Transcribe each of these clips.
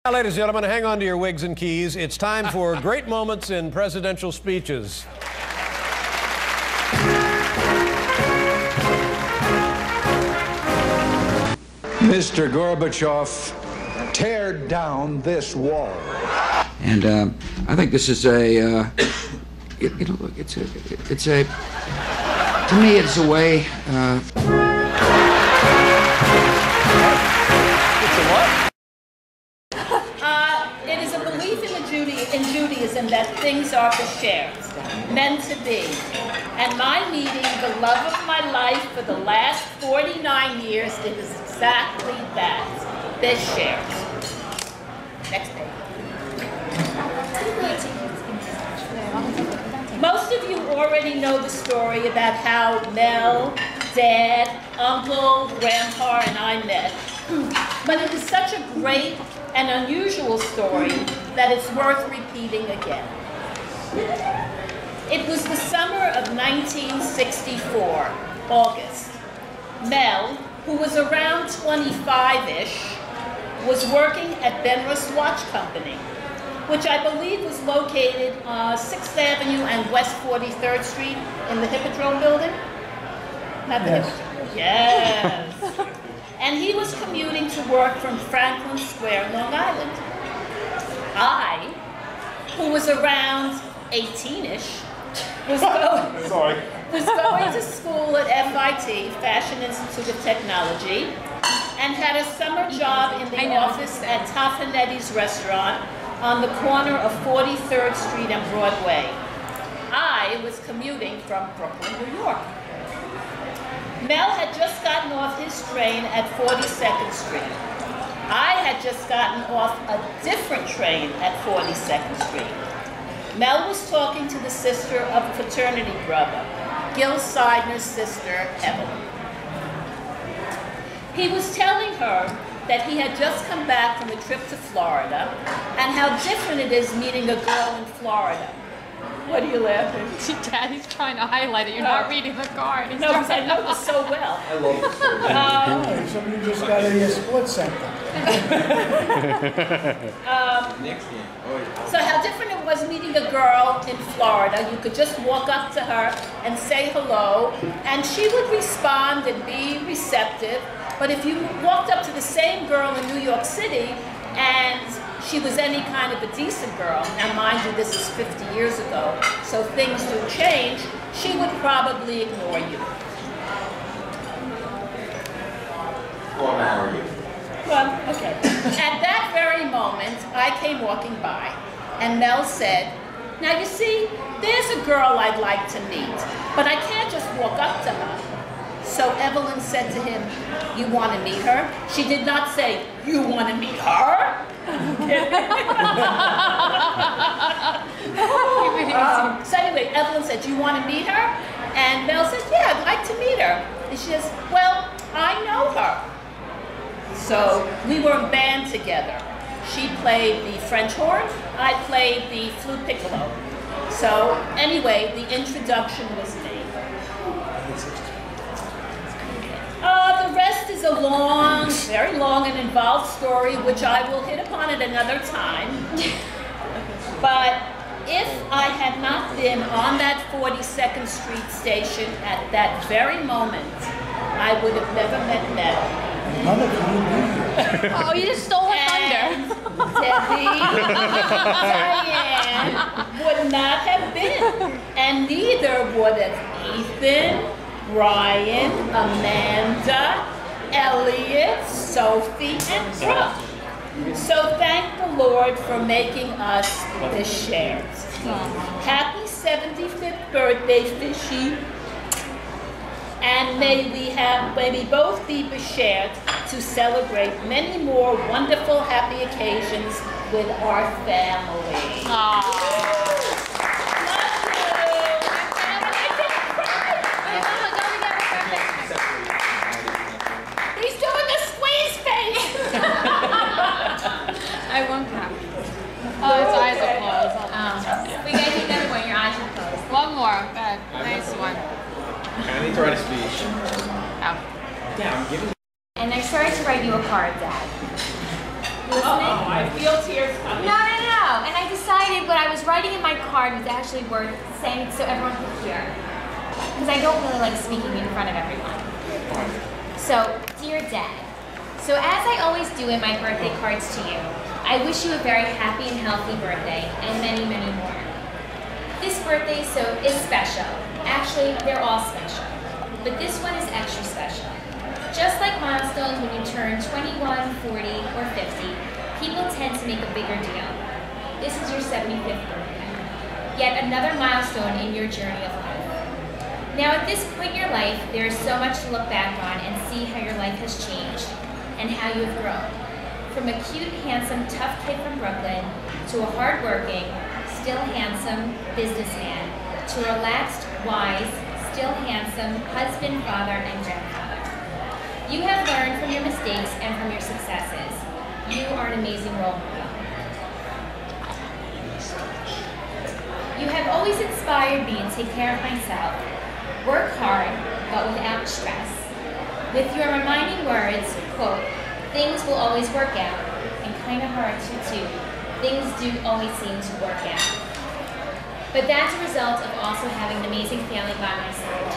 Now, ladies and gentlemen, hang on to your wigs and keys. It's time for great moments in presidential speeches. Mr. Gorbachev, tear down this wall. And I think this is a, to me, it's a way. It is a belief in Judaism that things are for shares, meant to be. And my meeting, the love of my life for the last 49 years, it is exactly that. They're shares. Next page. Most of you already know the story about how Mel, Dad, Uncle, Grandpa, and I met. But it is such a great and unusual story that it's worth repeating again. It was the summer of 1964, August. Mel, who was around 25-ish, was working at Benrus Watch Company, which I believe was located 6th Avenue and West 43rd Street in the Hippodrome building. Not the Hippodrome. Yes. And he was commuting to work from Franklin Square, Long Island. I, who was around 18-ish, was going to school at FIT, Fashion Institute of Technology, and had a summer job in the office at Taffanetti's restaurant on the corner of 43rd Street and Broadway. I was commuting from Brooklyn, New York. Mel had just gotten off his train at 42nd Street. I had just gotten off a different train at 42nd Street. Mel was talking to the sister of a fraternity brother, Gil Seidner's sister, Evelyn. He was telling her that he had just come back from a trip to Florida and how different it is meeting a girl in Florida. What are you laughing? Daddy's trying to highlight it. You're not reading the card. No, because I know this so well. I love this story. Somebody just got a sports center. Next game. Oh, yeah. So how different it was meeting a girl in Florida. You could just walk up to her and say hello, and she would respond and be receptive. But if you walked up to the same girl in New York City and she was any kind of a decent girl, now mind you, this is 50 years ago, so things do change, she would probably ignore you. Or marry you. Well, okay. At that very moment, I came walking by, and Mel said, now you see, there's a girl I'd like to meet, but I can't just walk up to her. So Evelyn said to him, you want to meet her? She did not say, you want to meet her? So anyway, Evelyn said, do you want to meet her? And Mel says, yeah, I'd like to meet her. And she says, well, I know her. So we were in band together. She played the French horn, I played the flute piccolo. So anyway, the introduction was made. The rest is a long, very long and involved story, which I will hit upon at another time. But if I had not been on that 42nd Street station at that very moment, I would have never met Mel. Oh, you just stole her thunder. Debbie, Diane would not have been. And neither would have Ethan, Brian, Amanda, Elliot, Sophie, and Brooke. So thank the Lord for making us the shares. Happy 75th birthday, Fishy. And may we both be beshared to celebrate many more wonderful, happy occasions with our family. He's doing the squeeze face. I won't clap. Oh, his eyes are closed. We gotta take another one. Your eyes are closed. One more. Good. Nice one. I need to write a speech. Oh. Yeah, I'm giving. And I started to write you a card, Dad. Listening? I feel tears coming. No. And I decided what I was writing in my card was actually worth saying so everyone could hear. Because I don't really like speaking in front of everyone. So, dear Dad, so as I always do in my birthday cards to you, I wish you a very happy and healthy birthday, and many, many more. This birthday is special. Actually, they're all special. But this one is extra special. Just like milestones when you turn 21, 40, or 50, people tend to make a bigger deal. This is your 75th birthday. Yet another milestone in your journey of life. Now at this point in your life, there is so much to look back on and see how your life has changed and how you have grown. From a cute, handsome, tough kid from Brooklyn to a hard-working, still handsome businessman to a relaxed, wise, still handsome husband, father, and grandfather. You have learned from your mistakes and from your successes. You are an amazing role model. You have always inspired me to take care of myself. Work hard, but without stress. With your reminding words, quote, things will always work out, and kind of hard to too. Things do always seem to work out. But that's a result of also having an amazing family by my side.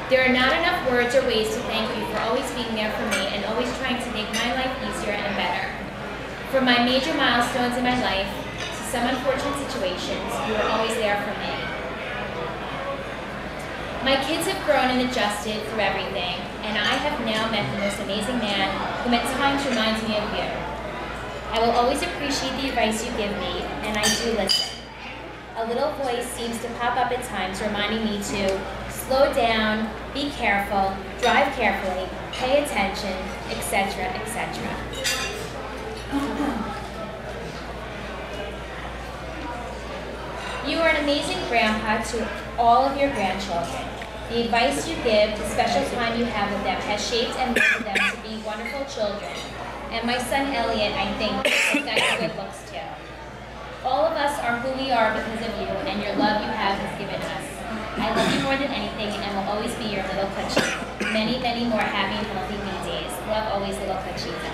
There are not enough words or ways to thank you for always being there for me and always trying to make my life easier and better. From my major milestones in my life to some unfortunate situations, you are always there for me. My kids have grown and adjusted through everything, and I have now met the most amazing man who at times reminds me of you. I will always appreciate the advice you give me, and I do listen. A little voice seems to pop up at times reminding me to slow down, be careful, drive carefully, pay attention, etc., etc. You are an amazing grandpa to all of your grandchildren. The advice you give, the special time you have with them has shaped and molded them to be wonderful children. And my son Elliot, I think, has got good looks too. All of us are who we are because of you and your love you have given us. I love you more than anything and will always be your little Conchita. Many, many more happy and healthy me days. Love always, little Conchita.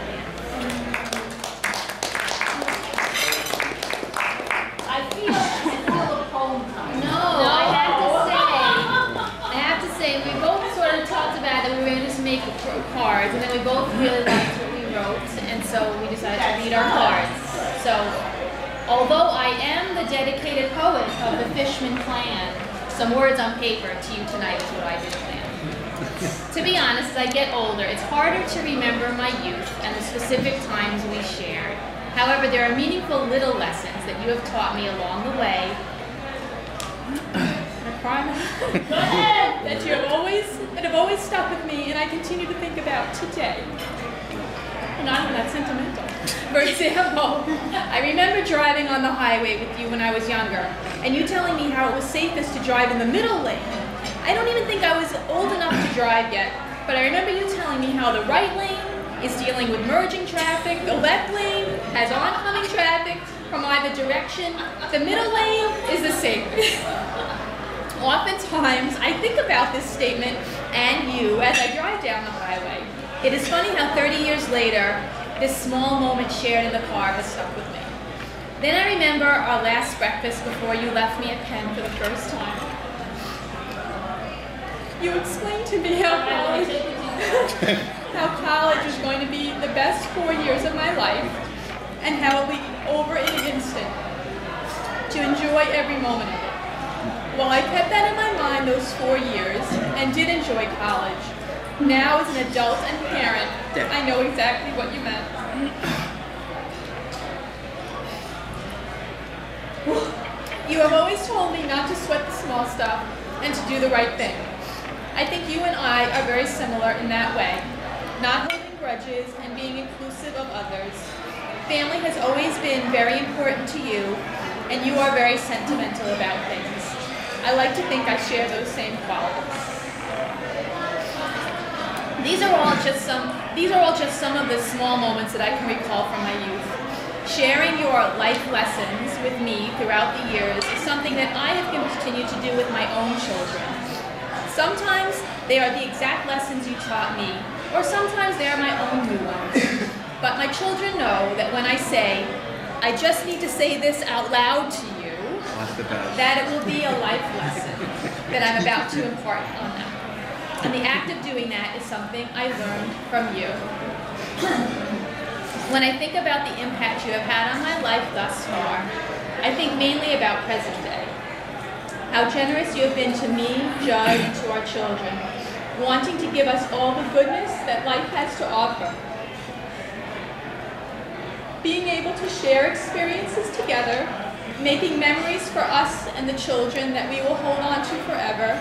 I feel a poem coming. No, I have to say, we both sort of talked about that we were going to just make cards, and then we both really liked what we wrote, and so we decided to read our cards. So, although I am the dedicated poet of the Fishman clan, some words on paper to you tonight is what I did plan. To be honest, as I get older, it's harder to remember my youth and the specific times we shared. However, there are meaningful little lessons that you have taught me along the way. I promise that have always stuck with me, and I continue to think about today. I'm not even that sentimental. For example, I remember driving on the highway with you when I was younger, and you telling me how it was safest to drive in the middle lane. I don't even think I was old enough to drive yet, but I remember you telling me how the right lane is dealing with merging traffic, the left lane has oncoming traffic from either direction, the middle lane is the safest. Oftentimes, I think about this statement and you as I drive down the highway. It is funny how 30 years later, this small moment shared in the car has stuck with me. Then I remember our last breakfast before you left me at Penn for the first time. You explained to me how college was going to be the best 4 years of my life, and how it would be over in an instant, to enjoy every moment of it. Well, I kept that in my mind those 4 years, and did enjoy college. Now, as an adult and parent, I know exactly what you meant. You have always told me not to sweat the small stuff, and to do the right thing. I think you and I are very similar in that way, not holding grudges and being inclusive of others. Family has always been very important to you, and you are very sentimental about things. I like to think I share those same qualities. These are all just some of the small moments that I can recall from my youth. Sharing your life lessons with me throughout the years is something that I have continued to do with my own children. Sometimes they are the exact lessons you taught me, or sometimes they are my own new ones. But But my children know that when I say, I just need to say this out loud to you, that it will be a life lesson that I'm about to impart on them. And the act of doing that is something I learned from you. When I think about the impact you have had on my life thus far, I think mainly about present day. How generous you have been to me, Judd, and to our children, wanting to give us all the goodness that life has to offer. Being able to share experiences together, making memories for us and the children that we will hold on to forever.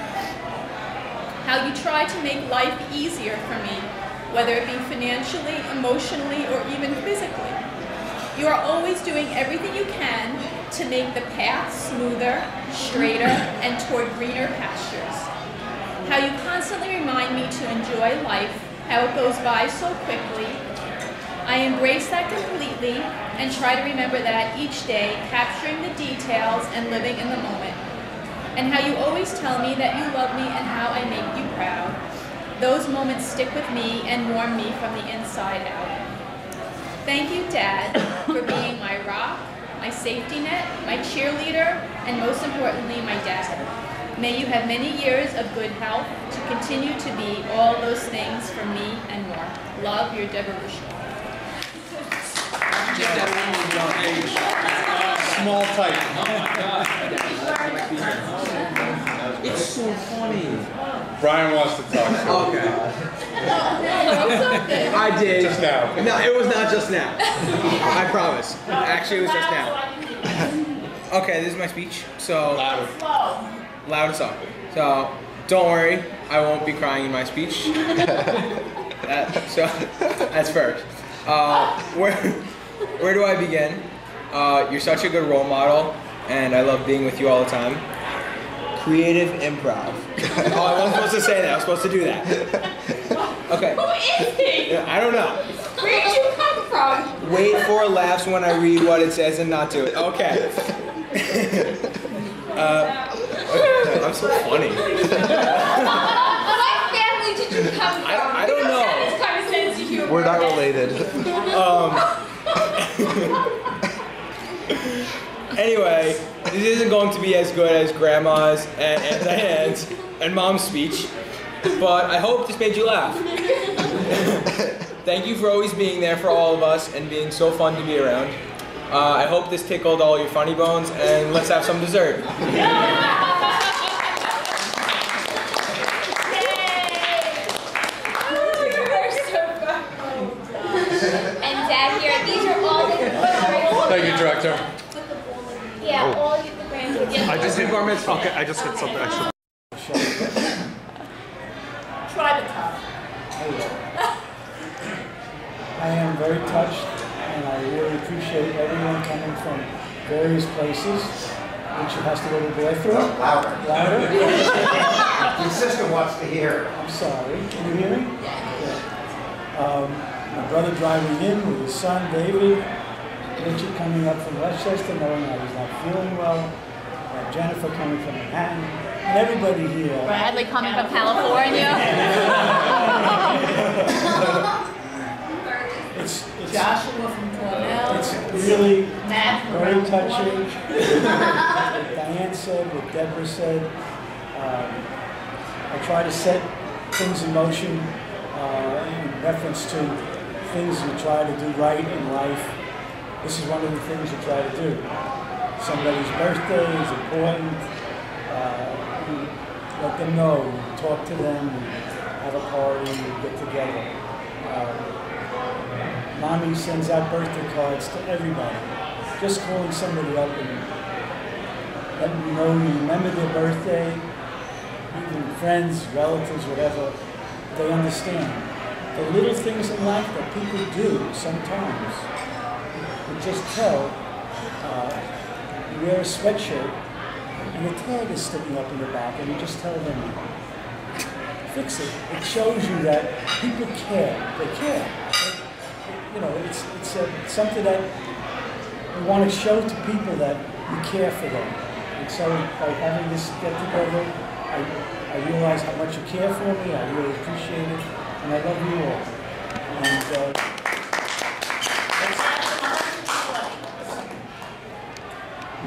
How you try to make life easier for me, whether it be financially, emotionally, or even physically. You are always doing everything you can to make the path smoother, straighter, and toward greener pastures. How you constantly remind me to enjoy life, how it goes by so quickly. I embrace that completely and try to remember that each day, capturing the details and living in the moment. And how you always tell me that you love me and how I make you proud. Those moments stick with me and warm me from the inside out. Thank you, Dad, for being my rock, my safety net, my cheerleader, and most importantly, my dad. May you have many years of good health to continue to be all those things for me and more. Love, your Deborah Bushell. Small type. It's so funny. Brian wants to talk. Okay. I did. Just now. No, it was not just now. I promise. Actually, it was just now. Okay, this is my speech. So loud and soft. So don't worry, I won't be crying in my speech. So that's first. Where do I begin? You're such a good role model, and I love being with you all the time. Creative improv. Oh, I wasn't supposed to say that. I was supposed to do that. Okay. Who is he? I don't know. Where did you come from? Wait for laughs when I read what it says and not do it. Okay. I'm so funny. What family did you come from? I don't know. This kind of sense of humor. We're not related. Anyway, this isn't going to be as good as Grandma's and Aunt Diane's and Mom's speech, but I hope this made you laugh. Thank you for always being there for all of us and being so fun to be around. I hope this tickled all your funny bones, and let's have some dessert. And Dad here, these are all the Thank you, Director. yeah, all the grandkids. I just hit okay, I just hit something extra. Try to talk. I am very touched, and I really appreciate everyone coming from various places. Which has to go to the bathroom? Louder. Louder? Your sister wants to hear. I'm sorry. Can you hear me? Yeah. My brother driving in with his son, David. Richard coming up from Westchester, knowing that he's not feeling well. Jennifer coming from Manhattan. And everybody here. Bradley coming from California. It's Joshua from Cornell. It's really Matt from very around the touching. corner. What Diane said, what Deborah said. I try to set things in motion in reference to things you try to do right in life. This is one of the things you try to do. Somebody's birthday is important. Let them know. Talk to them. Have a party. Get together. Mommy sends out birthday cards to everybody. Just calling somebody up and letting them know you remember their birthday, even friends, relatives, whatever, they understand. The little things in life that people do sometimes, you just tell, you wear a sweatshirt and the tag is sticking up in the back and you just tell them, fix it. It shows you that people care. They care. You know, it's something that we want to show to people that we care for them. And so by having this get together, I realize how much you care for me. I really appreciate it, and I love you all. And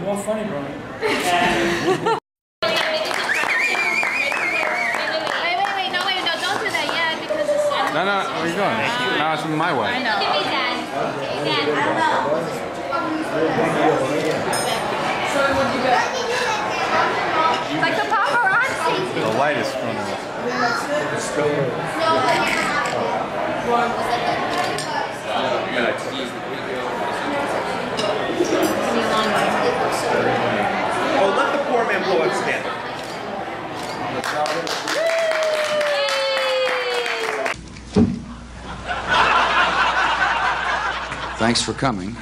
You are funny, Brian. Wait, no, don't do that yet because it's... No, where are you going? No, it's my way. I know. Look at me, Dad. Dad, I don't know. Sorry, what'd you get? Like the paparazzi. The light is from us. Oh, let the poor man blow out scandal. Thanks for coming.